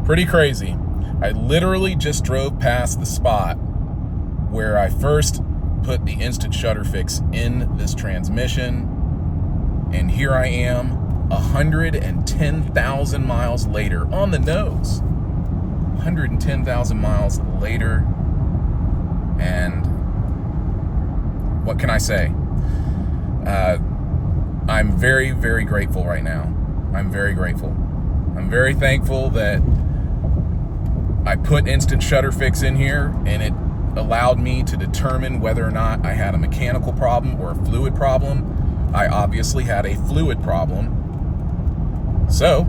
Pretty crazy. I literally just drove past the spot where I first put the instant Shudder Fixx in this transmission, and here I am 110,000 miles later on the nose. 110,000 miles later, and what can I say? I'm very, very grateful right now. I'm very grateful. I'm very thankful that I put instant Shudder Fixx in here, and it allowed me to determine whether or not I had a mechanical problem or a fluid problem. I obviously had a fluid problem. So,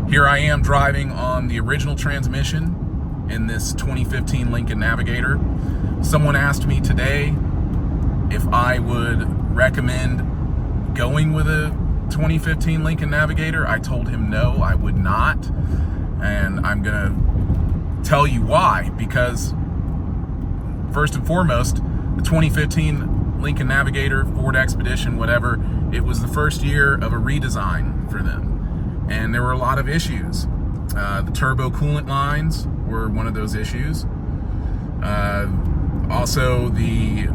here I am driving on the original transmission in this 2015 Lincoln Navigator. Someone asked me today if I would recommend going with a 2015 Lincoln Navigator. I told him no, I would not. And I'm gonna tell you why. Because first and foremost, the 2015 Lincoln Navigator, Ford Expedition, whatever, it was the first year of a redesign for them. And there were a lot of issues. The turbo coolant lines were one of those issues. Also, the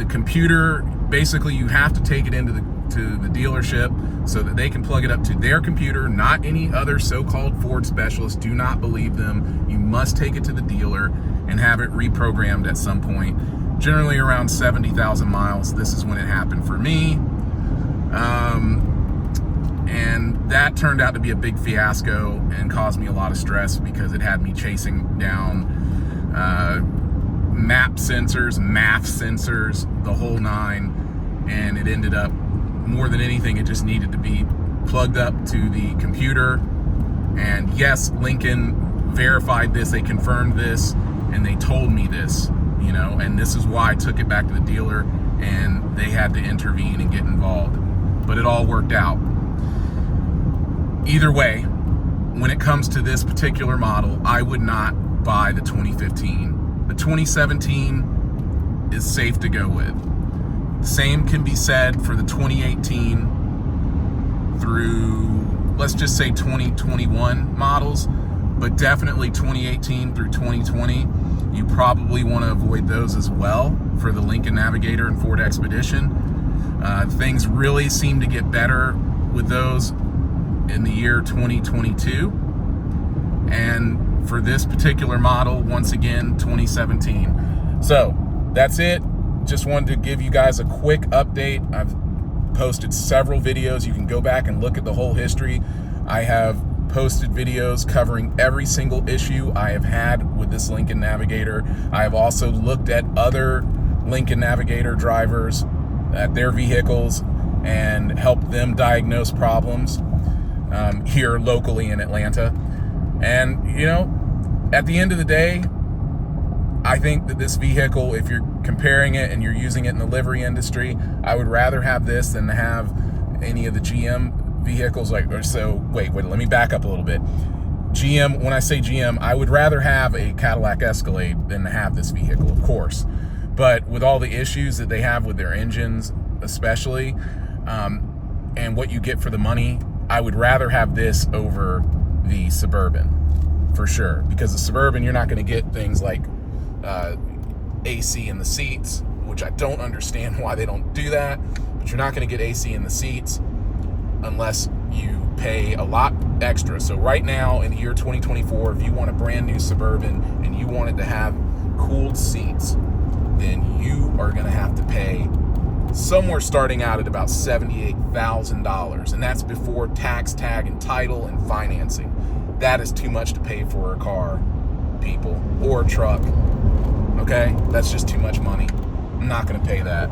computer, basically you have to take it into the dealership so that they can plug it up to their computer, not any other so-called Ford specialist. Do not believe them. You must take it to the dealer and have it reprogrammed at some point. Generally around 70,000 miles. This is when it happened for me. And that turned out to be a big fiasco and caused me a lot of stress because it had me chasing down MAF sensors, the whole nine, and it ended up, more than anything, it just needed to be plugged up to the computer. And yes, Lincoln verified this, they confirmed this, and they told me this, you know, and this is why I took it back to the dealer and they had to intervene and get involved. But it all worked out. Either way, when it comes to this particular model, I would not buy the 2015. The 2017 is safe to go with. The same can be said for the 2018 through, let's just say 2021 models, but definitely 2018 through 2020. You probably want to avoid those as well for the Lincoln Navigator and Ford Expedition. Things really seem to get better with those in the year 2022. And for this particular model, once again, 2017. So that's it. Just wanted to give you guys a quick update. I've posted several videos. You can go back and look at the whole history. I have posted videos covering every single issue I have had with this Lincoln Navigator. I have also looked at other Lincoln Navigator drivers at their vehicles and helped them diagnose problems here locally in Atlanta. And, you know, at the end of the day, I think that this vehicle, if you're comparing it and you're using it in the livery industry, I would rather have this than to have any of the GM vehicles. Wait, let me back up a little bit. GM, when I say GM, I would rather have a Cadillac Escalade than to have this vehicle, of course. But with all the issues that they have with their engines, especially, and what you get for the money, I would rather have this over the Suburban, for sure. Because the Suburban, you're not going to get things like AC in the seats, which I don't understand why they don't do that, but you're not going to get AC in the seats unless you pay a lot extra. So right now in the year 2024, if you want a brand new Suburban and you want it to have cooled seats, then you are going to have to pay somewhere starting out at about $78,000, and that's before tax, tag, and title and financing. That is too much to pay for a car, people, or a truck. Okay, that's just too much money. I'm not going to pay that.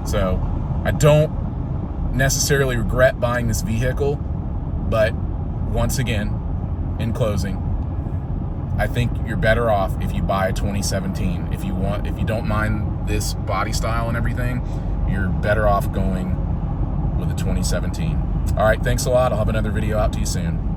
So I don't necessarily regret buying this vehicle, but once again, in closing, I think you're better off if you buy a 2017. If you don't mind this body style and everything, you're better off going with a 2017. All right, thanks a lot. I'll have another video out to you soon.